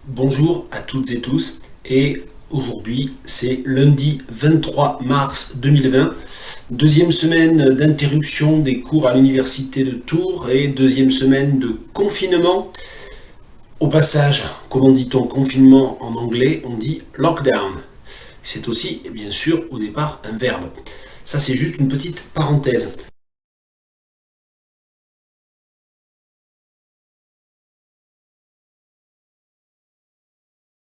Bonjour à toutes et tous, et aujourd'hui c'est lundi 23 mars 2020, deuxième semaine d'interruption des cours à l'université de Tours et deuxième semaine de confinement. Au passage, comment dit-on confinement en anglais? On dit lockdown. C'est aussi, bien sûr, au départ un verbe. Ça c'est juste une petite parenthèse.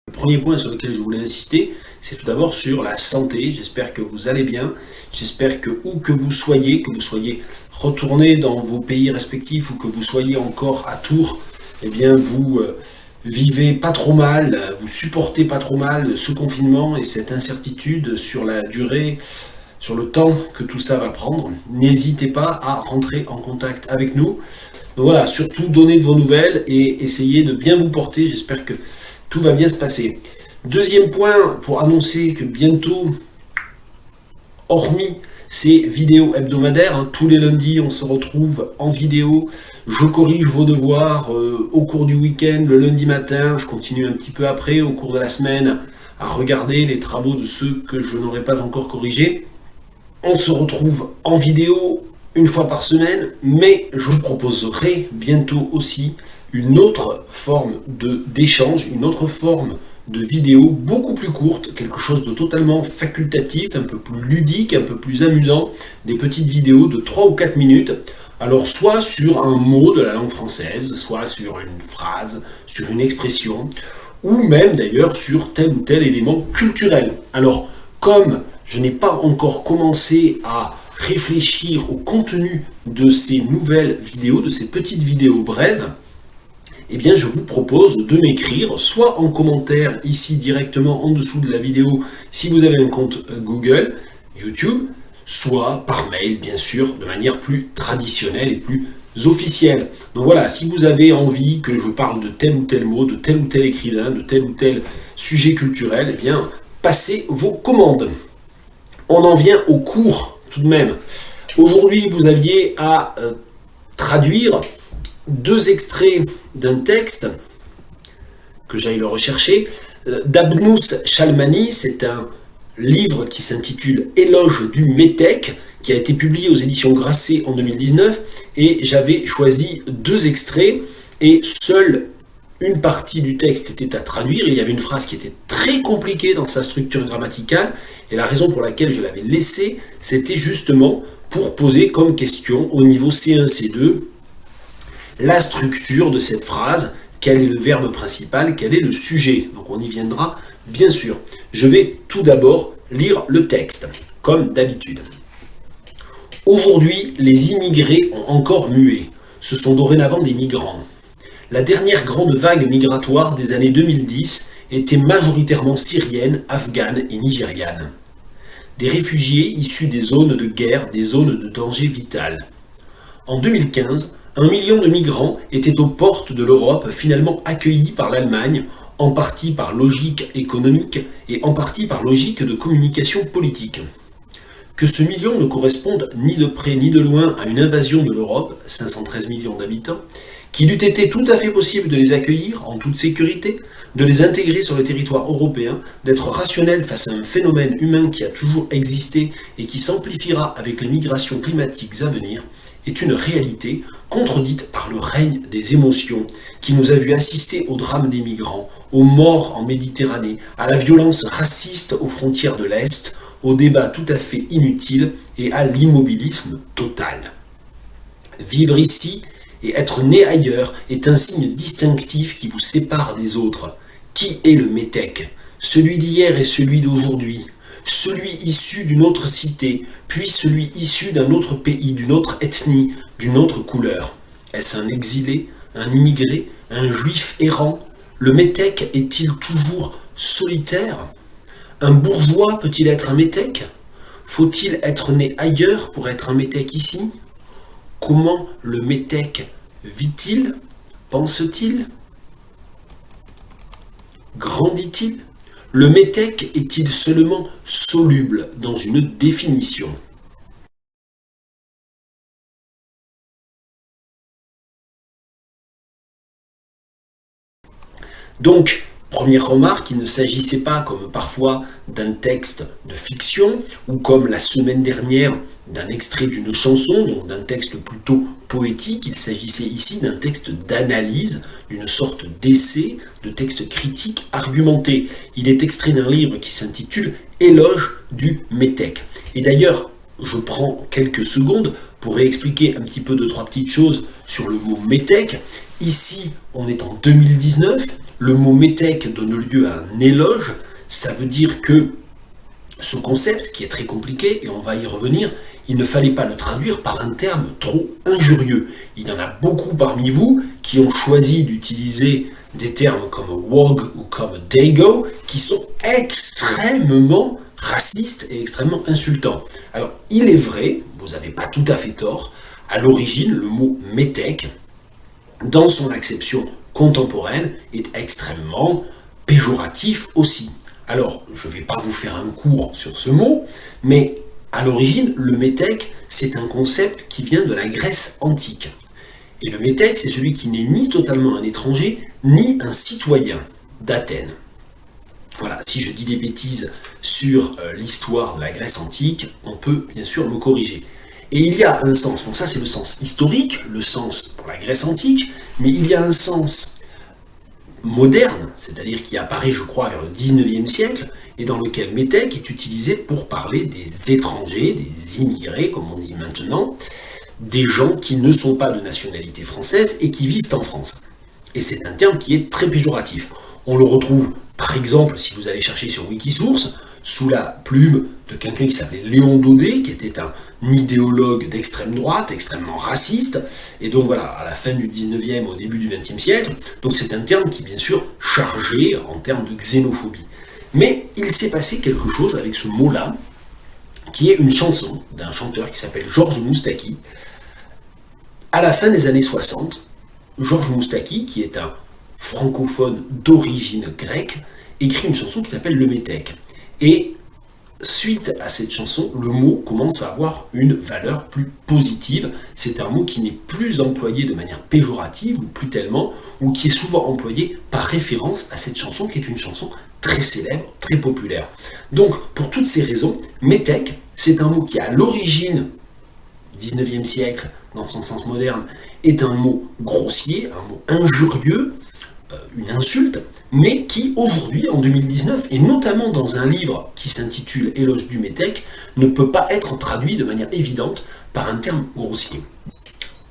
Le premier point sur lequel je voulais insister, c'est tout d'abord sur la santé. J'espère que vous allez bien. J'espère que où que vous soyez retourné dans vos pays respectifs ou que vous soyez encore à Tours, eh bien vous vivez pas trop mal, vous supportez pas trop mal ce confinement et cette incertitude sur la durée, sur le temps que tout ça va prendre. N'hésitez pas à rentrer en contact avec nous. Donc voilà, surtout donnez de vos nouvelles et essayez de bien vous porter. J'espère que tout va bien se passer. Deuxième point, pour annoncer que bientôt, hormis ces vidéos hebdomadaires, tous les lundis on se retrouve en vidéo, je corrige vos devoirs au cours du week-end, le lundi matin, je continue un petit peu après, au cours de la semaine, à regarder les travaux de ceux que je n'aurai pas encore corrigés. On se retrouve en vidéo une fois par semaine, mais je vous proposerai bientôt aussi une autre forme d'échange, une autre forme de vidéo beaucoup plus courte, quelque chose de totalement facultatif, un peu plus ludique, un peu plus amusant, des petites vidéos de 3 ou 4 minutes, alors soit sur un mot de la langue française, soit sur une phrase, sur une expression, ou même d'ailleurs sur tel ou tel élément culturel. Alors, comme je n'ai pas encore commencé à réfléchir au contenu de ces nouvelles vidéos, de ces petites vidéos brèves, eh bien je vous propose de m'écrire soit en commentaire ici directement en dessous de la vidéo si vous avez un compte Google, YouTube, soit par mail bien sûr de manière plus traditionnelle et plus officielle. Donc voilà, si vous avez envie que je parle de tel ou tel mot, de tel ou tel écrivain, de tel ou tel sujet culturel, eh bien passez vos commandes. On en vient au cours tout de même. Aujourd'hui vous aviez à traduire deux extraits d'un texte, que j'aille le rechercher, d'Abnous Chalmani. C'est un livre qui s'intitule Éloge du métèque, qui a été publié aux éditions Grasset en 2019, et j'avais choisi deux extraits, et seule une partie du texte était à traduire. Il y avait une phrase qui était très compliquée dans sa structure grammaticale, et la raison pour laquelle je l'avais laissée, c'était justement pour poser comme question au niveau C1, C2, la structure de cette phrase, quel est le verbe principal, quel est le sujet. Donc on y viendra bien sûr. Je vais tout d'abord lire le texte, comme d'habitude. Aujourd'hui, les immigrés ont encore mué. Ce sont dorénavant des migrants. La dernière grande vague migratoire des années 2010 était majoritairement syrienne, afghane et nigériane. Des réfugiés issus des zones de guerre, des zones de danger vital. En 2015, 1 million de migrants étaient aux portes de l'Europe, finalement accueillis par l'Allemagne, en partie par logique économique et en partie par logique de communication politique. Que ce million ne corresponde ni de près ni de loin à une invasion de l'Europe, 513 millions d'habitants, qu'il eût été tout à fait possible de les accueillir en toute sécurité, de les intégrer sur le territoire européen, d'être rationnel face à un phénomène humain qui a toujours existé et qui s'amplifiera avec les migrations climatiques à venir, est une réalité contredite par le règne des émotions qui nous a vu assister au drame des migrants, aux morts en Méditerranée, à la violence raciste aux frontières de l'Est, au débat tout à fait inutile et à l'immobilisme total. Vivre ici et être né ailleurs est un signe distinctif qui vous sépare des autres. Qui est le métèque? Celui d'hier et celui d'aujourd'hui. Celui issu d'une autre cité, puis celui issu d'un autre pays, d'une autre ethnie, d'une autre couleur. Est-ce un exilé, un immigré, un juif errant? Le métèque est-il toujours solitaire? Un bourgeois peut-il être un métèque? Faut-il être né ailleurs pour être un métèque ici? Comment le métèque vit-il? Pense-t-il? Grandit-il? Le métèque est-il seulement soluble dans une définition? Donc, Première remarque, il ne s'agissait pas, comme parfois, d'un texte de fiction, ou comme la semaine dernière, d'un extrait d'une chanson, donc d'un texte plutôt poétique. Il s'agissait ici d'un texte d'analyse, d'une sorte d'essai, de texte critique argumenté. Il est extrait d'un livre qui s'intitule « Éloge du métèque ». Et d'ailleurs, je prends quelques secondes pour réexpliquer un petit peu deux, trois petites choses sur le mot métèque. Ici, on est en 2019, le mot métèque donne lieu à un éloge. Ça veut dire que ce concept, qui est très compliqué, et on va y revenir, il ne fallait pas le traduire par un terme trop injurieux. Il y en a beaucoup parmi vous qui ont choisi d'utiliser des termes comme wog ou comme dago, qui sont extrêmement racistes et extrêmement insultants. Alors, il est vrai, vous n'avez pas tout à fait tort, à l'origine, le mot métèque, dans son acception contemporaine, est extrêmement péjoratif aussi. Alors, je ne vais pas vous faire un cours sur ce mot, mais à l'origine, le métèque, c'est un concept qui vient de la Grèce antique. Et le métèque, c'est celui qui n'est ni totalement un étranger, ni un citoyen d'Athènes. Voilà, si je dis des bêtises sur l'histoire de la Grèce antique, on peut bien sûr me corriger. Et il y a un sens, donc ça c'est le sens historique, le sens pour la Grèce antique, mais il y a un sens moderne, c'est-à-dire qui apparaît, je crois, vers le 19e siècle, et dans lequel métèque est utilisé pour parler des étrangers, des immigrés, comme on dit maintenant, des gens qui ne sont pas de nationalité française et qui vivent en France. Et c'est un terme qui est très péjoratif. On le retrouve, par exemple, si vous allez chercher sur Wikisource, sous la plume de quelqu'un qui s'appelait Léon Daudet, qui était un idéologue d'extrême droite, extrêmement raciste, et donc voilà, à la fin du 19e, au début du 20e siècle, donc c'est un terme qui est bien sûr chargé en termes de xénophobie. Mais il s'est passé quelque chose avec ce mot-là, qui est une chanson d'un chanteur qui s'appelle Georges Moustaki. À la fin des années 60, Georges Moustaki, qui est un francophone d'origine grecque, écrit une chanson qui s'appelle Le Métèque. Et suite à cette chanson, le mot commence à avoir une valeur plus positive. C'est un mot qui n'est plus employé de manière péjorative, ou plus tellement, ou qui est souvent employé par référence à cette chanson, qui est une chanson très célèbre, très populaire. Donc, pour toutes ces raisons, métèque, c'est un mot qui, à l'origine du 19e siècle, dans son sens moderne, est un mot grossier, un mot injurieux, une insulte, mais qui aujourd'hui, en 2019, et notamment dans un livre qui s'intitule Éloge du métèque, ne peut pas être traduit de manière évidente par un terme grossier.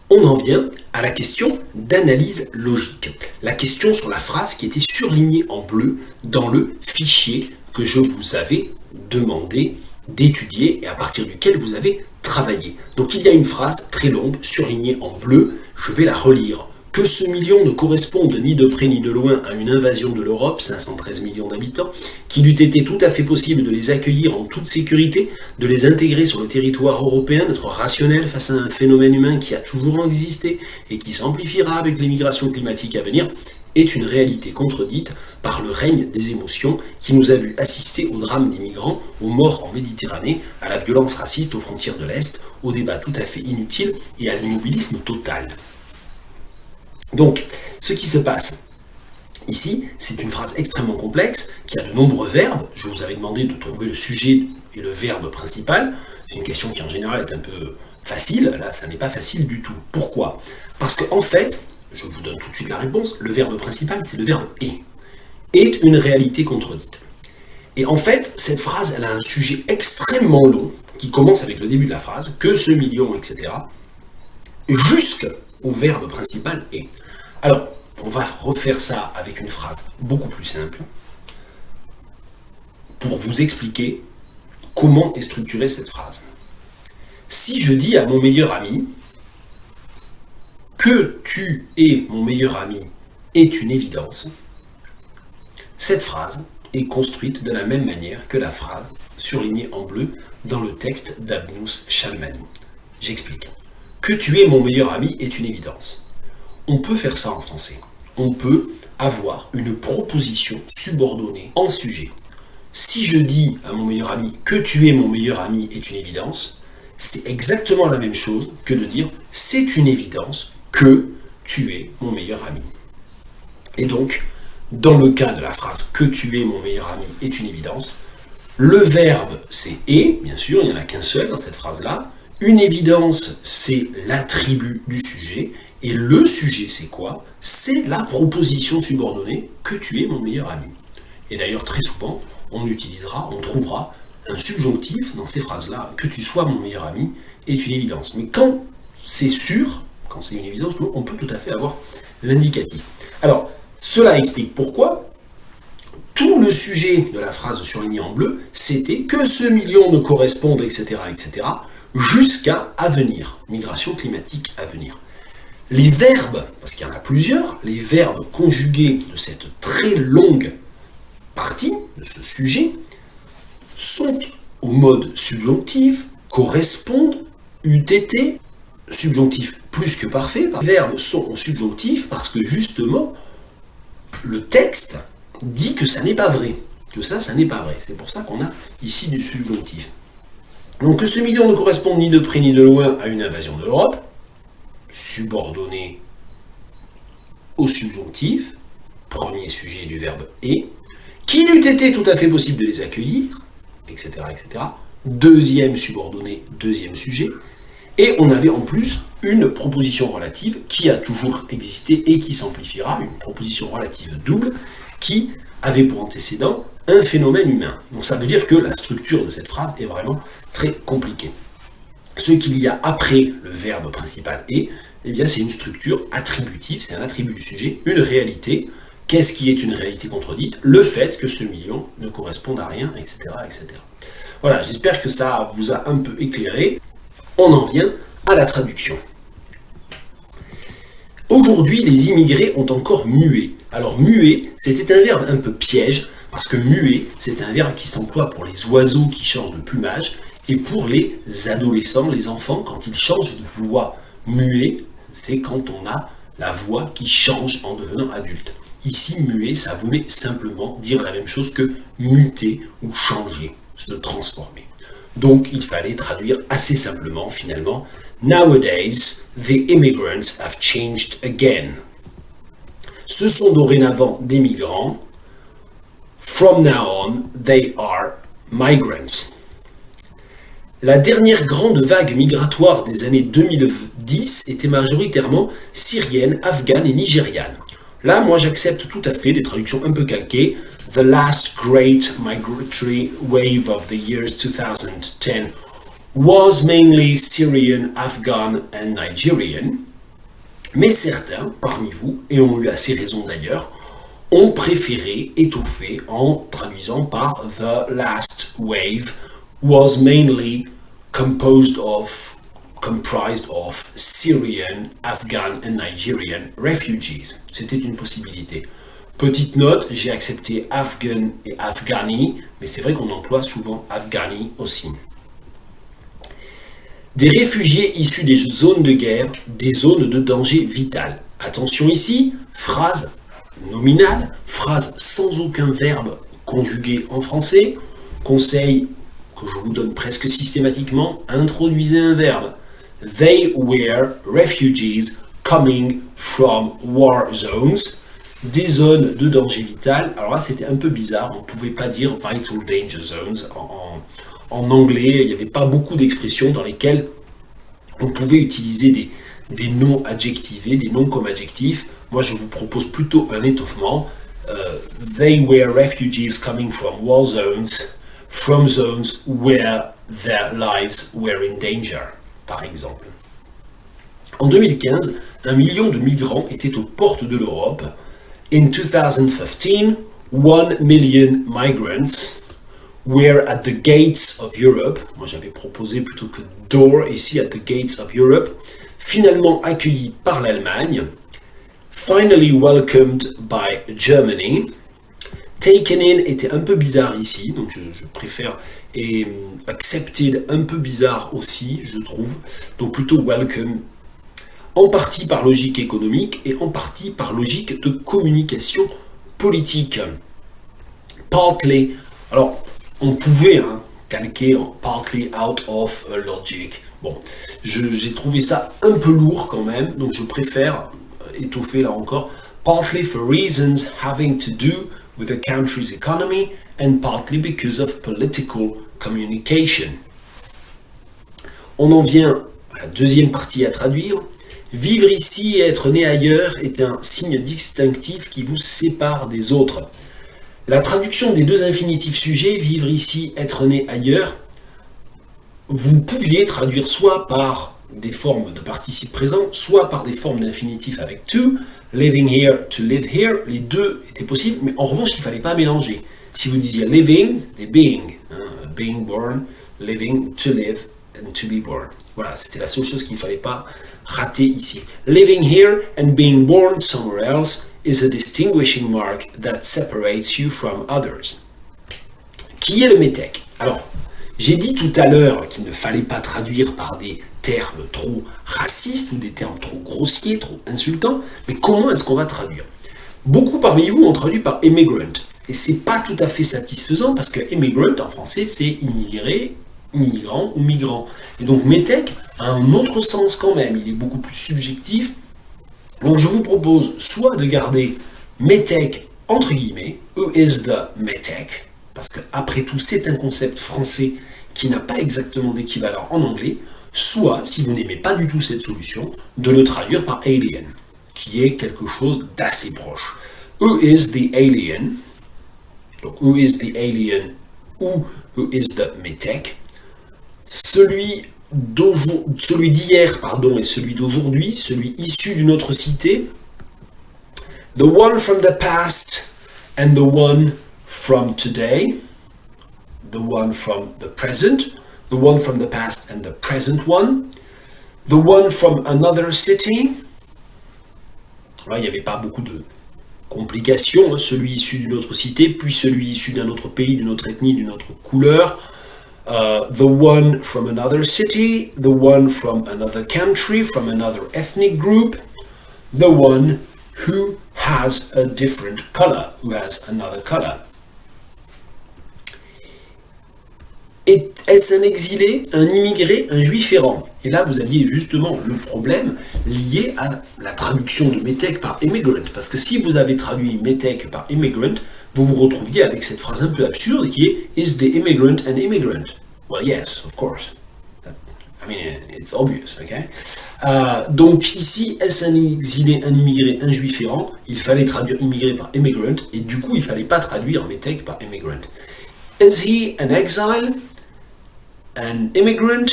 On en vient à la question d'analyse logique, la question sur la phrase qui était surlignée en bleu dans le fichier que je vous avais demandé d'étudier et à partir duquel vous avez travaillé. Donc il y a une phrase très longue surlignée en bleu, je vais la relire. Que ce million ne corresponde ni de près ni de loin à une invasion de l'Europe, 513 millions d'habitants, qu'il eût été tout à fait possible de les accueillir en toute sécurité, de les intégrer sur le territoire européen, d'être rationnel face à un phénomène humain qui a toujours existé et qui s'amplifiera avec les migrations climatiques à venir, est une réalité contredite par le règne des émotions qui nous a vu assister au drame des migrants, aux morts en Méditerranée, à la violence raciste aux frontières de l'Est, au débat tout à fait inutile et à l'immobilisme total. Donc, ce qui se passe ici, c'est une phrase extrêmement complexe, qui a de nombreux verbes. Je vous avais demandé de trouver le sujet et le verbe principal. C'est une question qui en général est un peu facile. Là, ça n'est pas facile du tout. Pourquoi ? Parce qu'en fait, je vous donne tout de suite la réponse, le verbe principal, c'est le verbe « est ». Est une réalité contredite. Et en fait, cette phrase, elle a un sujet extrêmement long, qui commence avec le début de la phrase, que ce million, etc., jusqu'au verbe principal « est ». Alors, on va refaire ça avec une phrase beaucoup plus simple, pour vous expliquer comment est structurée cette phrase. Si je dis à mon meilleur ami que tu es mon meilleur ami est une évidence, cette phrase est construite de la même manière que la phrase surlignée en bleu dans le texte d'Abnous Shalmani. J'explique. Que tu es mon meilleur ami est une évidence. On peut faire ça en français. On peut avoir une proposition subordonnée en sujet. Si je dis à mon meilleur ami que tu es mon meilleur ami est une évidence, c'est exactement la même chose que de dire c'est une évidence que tu es mon meilleur ami. Et donc, Dans le cas de la phrase « que tu es mon meilleur ami » est une évidence. Le verbe, c'est « est », bien sûr, il n'y en a qu'un seul dans cette phrase-là. Une évidence, c'est l'attribut du sujet. Et le sujet, c'est quoi? C'est la proposition subordonnée « que tu es mon meilleur ami ». Et d'ailleurs, très souvent, on trouvera un subjonctif dans ces phrases-là. « Que tu sois mon meilleur ami » est une évidence. Mais quand c'est sûr, quand c'est une évidence, on peut tout à fait avoir l'indicatif. Alors, cela explique pourquoi tout le sujet de la phrase surlignée en bleu, c'était que ce million ne corresponde, etc., jusqu'à à venir, migration climatique à venir. Les verbes, parce qu'il y en a plusieurs, les verbes conjugués de cette très longue partie, de ce sujet, sont au mode subjonctif, correspondent, eût été, subjonctif plus que parfait. Les verbes sont au subjonctif parce que justement, le texte dit que ça n'est pas vrai, que ça n'est pas vrai. C'est pour ça qu'on a ici du subjonctif. Donc que ce million ne corresponde ni de près ni de loin à une invasion de l'Europe, subordonné au subjonctif, premier sujet du verbe « et », qu'il eût été tout à fait possible de les accueillir, etc., deuxième subordonné, deuxième sujet, et on avait en plus une proposition relative qui a toujours existé et qui s'amplifiera, une proposition relative double, qui avait pour antécédent un phénomène humain. Donc ça veut dire que la structure de cette phrase est vraiment très compliquée. Ce qu'il y a après le verbe principal « et », eh bien c'est une structure attributive, c'est un attribut du sujet, une réalité. Qu'est-ce qui est une réalité contredite? Le fait que ce million ne corresponde à rien, etc. Voilà, j'espère que ça vous a un peu éclairé. On en vient à la traduction. Aujourd'hui, les immigrés ont encore mué. Alors muer, c'était un verbe un peu piège, parce que muer, c'est un verbe qui s'emploie pour les oiseaux qui changent de plumage, et pour les adolescents, les enfants, quand ils changent de voix. Muer, c'est quand on a la voix qui change en devenant adulte. Ici, muer, ça voulait simplement dire la même chose que muter ou changer, se transformer. Donc, il fallait traduire assez simplement, finalement, Nowadays, the immigrants have changed again. Ce sont dorénavant des migrants. From now on, they are migrants. La dernière grande vague migratoire des années 2010 était majoritairement syrienne, afghane et nigériane. Là, moi, j'accepte tout à fait des traductions un peu calquées. The last great migratory wave of the years 2010 was mainly Syrian, Afghan and Nigerian. Mais certains, parmi vous, et ont eu assez raison d'ailleurs, ont préféré étoffer en traduisant par The last wave was mainly comprised of Syrian, Afghan and Nigerian refugees. C'était une possibilité. Petite note, j'ai accepté Afghan et Afghani, mais c'est vrai qu'on emploie souvent Afghani aussi. Des réfugiés issus des zones de guerre, des zones de danger vital. Attention ici, phrase nominale, phrase sans aucun verbe conjugué en français. Conseil que je vous donne presque systématiquement, introduisez un verbe. They were refugees coming from war zones. Des zones de danger vital. Alors là, c'était un peu bizarre. On ne pouvait pas dire vital danger zones en anglais. Il n'y avait pas beaucoup d'expressions dans lesquelles on pouvait utiliser des noms adjectivés, des noms comme adjectifs. Moi, je vous propose plutôt un étoffement. They were refugees coming from war zones, from zones where their lives were in danger, par exemple. En 2015, 1 million de migrants étaient aux portes de l'Europe. In 2015, 1 million migrants were at the gates of Europe. Moi, j'avais proposé plutôt que door, ici, at the gates of Europe. Finalement accueillis par l'Allemagne. Finally welcomed by Germany. Taken in était un peu bizarre ici, donc je préfère, et accepted un peu bizarre aussi, je trouve, donc plutôt welcome, en partie par logique économique et en partie par logique de communication politique. Partly, alors on pouvait calquer en partly out of logic. Bon, j'ai trouvé ça un peu lourd quand même, donc je préfère étoffer là encore partly for reasons having to do with the country's economy and partly because of political communication. On en vient à la deuxième partie à traduire. Vivre ici et être né ailleurs est un signe distinctif qui vous sépare des autres. La traduction des deux infinitifs sujets, vivre ici, être né ailleurs, vous pouviez traduire soit par des formes de participe présent, soit par des formes d'infinitifs avec to, living here, to live here, les deux étaient possibles, mais en revanche, il ne fallait pas mélanger. Si vous disiez living, c'était being, being born, living, to live, and to be born. Voilà, c'était la seule chose qu'il ne fallait pas rater ici. Living here and being born somewhere else is a distinguishing mark that separates you from others. Qui est le métèque? Alors, j'ai dit tout à l'heure qu'il ne fallait pas traduire par des termes trop racistes ou des termes trop grossiers, trop insultants, mais comment est-ce qu'on va traduire? Beaucoup parmi vous ont traduit par immigrant, et c'est pas tout à fait satisfaisant parce que immigrant en français c'est immigré, immigrant ou migrant. Et donc métèque a un autre sens quand même, il est beaucoup plus subjectif. Donc je vous propose soit de garder métèque entre guillemets, who is the métèque, parce que après tout c'est un concept français qui n'a pas exactement d'équivalent en anglais, soit, si vous n'aimez pas du tout cette solution, de le traduire par alien, qui est quelque chose d'assez proche. Who is the alien? Donc who is the alien ou who is the métèque? Celui d'hier, et celui d'aujourd'hui, celui issu d'une autre cité. The one from the past and the one from today. The one from the present. The one from the past and the present one. The one from another city. Là, il n'y avait pas beaucoup de complications. Hein. Celui issu d'une autre cité, puis celui issu d'un autre pays, d'une autre ethnie, d'une autre couleur. The one from another city, the one from another country, from another ethnic group, the one who has a different color, who has another color. Est-ce un exilé, un immigré, un juif errant? Et là, vous aviez justement le problème lié à la traduction de métèque par immigrant. Parce que si vous avez traduit métèque par immigrant, vous vous retrouviez avec cette phrase un peu absurde qui est Is the immigrant an immigrant? Well, yes, of course. I mean, it's obvious, okay? Donc ici, est-ce un exilé, un immigré, un juif errant? Il fallait traduire immigré par immigrant, et du coup, il ne fallait pas traduire métèque par immigrant. Is he an exile? An immigrant?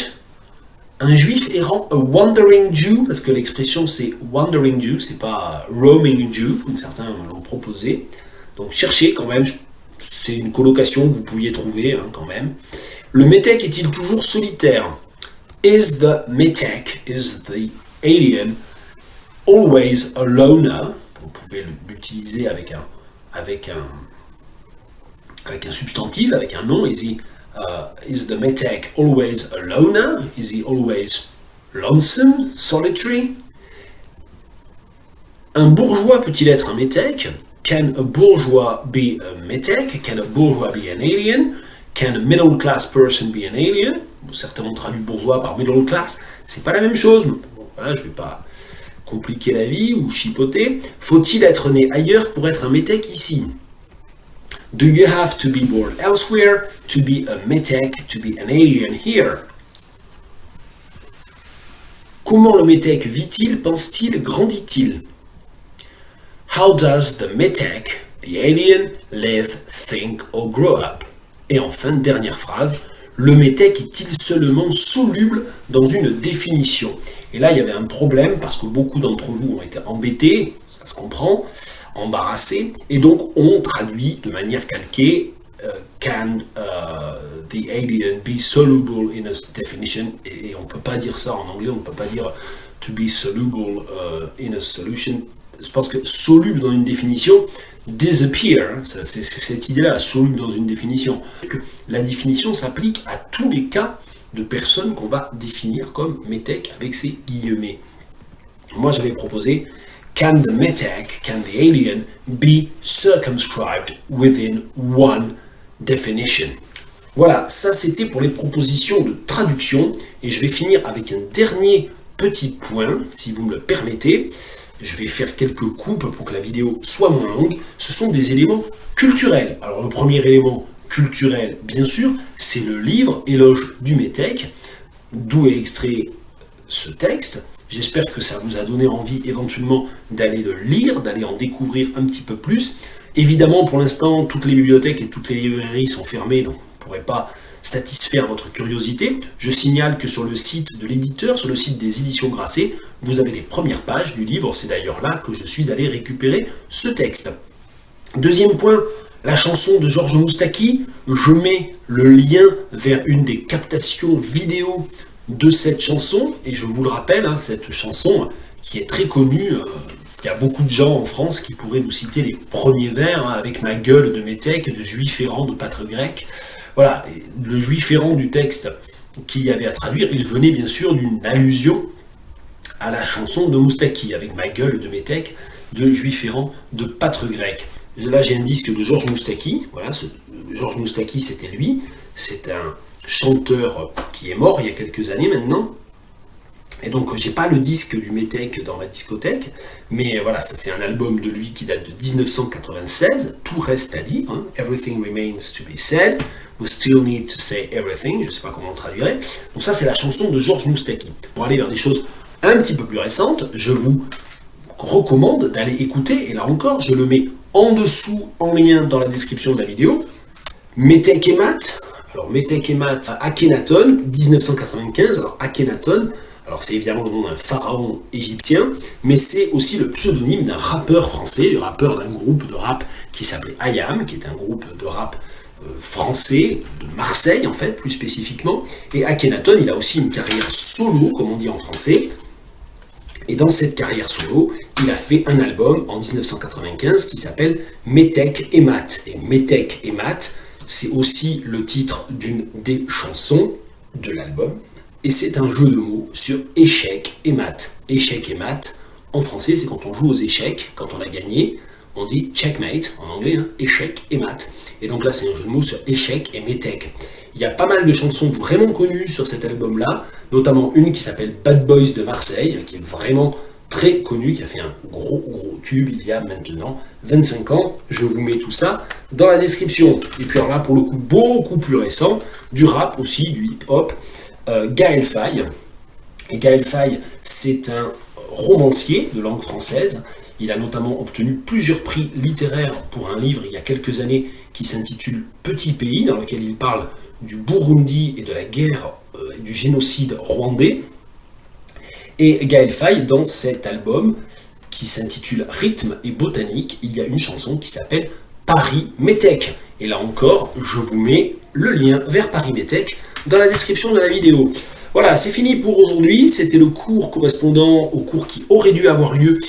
Un juif errant, a wandering Jew, parce que l'expression c'est wandering Jew, c'est pas roaming Jew, comme certains l'ont proposé. Donc cherchez quand même, c'est une colocation que vous pouviez trouver hein, quand même. Le métèque est-il toujours solitaire? Is the métèque, is the alien, always a loner? Vous pouvez l'utiliser avec un substantif, avec un nom. Is the métèque always a loner? Is he always lonesome, solitary? Un bourgeois peut-il être un métèque? Can a bourgeois be a métèque? Can a bourgeois be an alien? Can a middle class person be an alien? Certains ont traduit bourgeois par middle class. C'est pas la même chose. Bon, voilà, je vais pas compliquer la vie ou chipoter. Faut-il être né ailleurs pour être un métèque ici? Do you have to be born elsewhere to be a métèque, to be an alien here? Comment le métèque vit-il, pense-t-il, grandit-il? How does the métèque, the alien, live, think or grow up? Et enfin, dernière phrase, le métèque est-il seulement soluble dans une définition? Et là, il y avait un problème parce que beaucoup d'entre vous ont été embêtés, ça se comprend, embarrassés, et donc on traduit de manière calquée can the alien be soluble in a definition, et on ne peut pas dire ça en anglais, on ne peut pas dire to be soluble in a solution. Je pense que soluble dans une définition, disappear, c'est cette idée-là, soluble dans une définition. Que la définition s'applique à tous les cas de personnes qu'on va définir comme métèque avec ces guillemets. Moi j'avais proposé can the métèque, can the alien be circumscribed within one definition. Voilà, ça c'était pour les propositions de traduction, et je vais finir avec un dernier petit point, si vous me le permettez. je vais faire quelques coupes pour que la vidéo soit moins longue, ce sont des éléments culturels. Alors le premier élément culturel, bien sûr, c'est le livre Éloge du métèque, d'où est extrait ce texte. J'espère que ça vous a donné envie éventuellement d'aller le lire, d'aller en découvrir un petit peu plus. Évidemment, pour l'instant, toutes les bibliothèques et toutes les librairies sont fermées, donc vous ne pourrez pas satisfaire votre curiosité. Je signale que sur le site de l'éditeur, sur le site des éditions Grasset, vous avez les premières pages du livre. C'est d'ailleurs là que je suis allé récupérer ce texte. Deuxième point, la chanson de Georges Moustaki. Je mets le lien vers une des captations vidéo de cette chanson, et je vous le rappelle, cette chanson qui est très connue, il y a beaucoup de gens en France qui pourraient vous citer les premiers vers, avec ma gueule de métèque, de juif errant, de pâtre grec. Voilà, le juif errant du texte qu'il y avait à traduire, il venait bien sûr d'une allusion à la chanson de Moustaki, avec ma gueule de métèque, de juif errant, de pâtre grec. Là j'ai un disque de Georges Moustaki, voilà, Georges Moustaki c'était lui, c'est un chanteur qui est mort il y a quelques années maintenant, et donc j'ai pas le disque du métèque dans ma discothèque, mais voilà, ça c'est un album de lui qui date de 1996, tout reste à dire, Everything remains to be said, we still need to say everything, je sais pas comment on traduirait, donc ça c'est la chanson de Georges Moustaki. Pour aller vers des choses un petit peu plus récentes, je vous recommande d'aller écouter, et là encore je le mets en dessous en lien dans la description de la vidéo, Métèque et Math. Alors, Métèque et Math à Akhenaton, 1995. Alors, Akhenaton, alors c'est évidemment le nom d'un pharaon égyptien, mais c'est aussi le pseudonyme d'un rappeur français, du rappeur d'un groupe de rap qui s'appelait IAM, qui est un groupe de rap français, de Marseille en fait, plus spécifiquement. Et Akhenaton, il a aussi une carrière solo, comme on dit en français. Et dans cette carrière solo, il a fait un album en 1995 qui s'appelle Métèque et Math. Et Métèque et Math, c'est aussi le titre d'une des chansons de l'album, et c'est un jeu de mots sur échec et maths. Échec et maths, en français, c'est quand on joue aux échecs, quand on a gagné, on dit checkmate, en anglais, échec et maths. Et donc là, c'est un jeu de mots sur échec et métèque. Il y a pas mal de chansons vraiment connues sur cet album-là, notamment une qui s'appelle Bad Boys de Marseille, qui est vraiment très connu, qui a fait un gros tube il y a maintenant 25 ans. Je vous mets tout ça dans la description. Et puis alors là, pour le coup, beaucoup plus récent, du rap aussi, du hip-hop, Gaël Faye. Et Gaël Faye, c'est un romancier de langue française. Il a notamment obtenu plusieurs prix littéraires pour un livre il y a quelques années qui s'intitule Petit pays, dans lequel il parle du Burundi et de la guerre et du génocide rwandais. Et Gaël Faye, dans cet album qui s'intitule Rythme et botanique, il y a une chanson qui s'appelle Paris Métèque. Et là encore, je vous mets le lien vers Paris Métèque dans la description de la vidéo. Voilà, c'est fini pour aujourd'hui. C'était le cours correspondant au cours qui aurait dû avoir lieu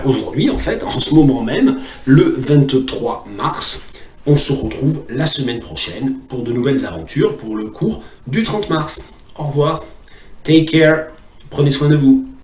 aujourd'hui, en fait, en ce moment même, le 23 mars. On se retrouve la semaine prochaine pour de nouvelles aventures pour le cours du 30 mars. Au revoir, take care. Prenez soin de vous.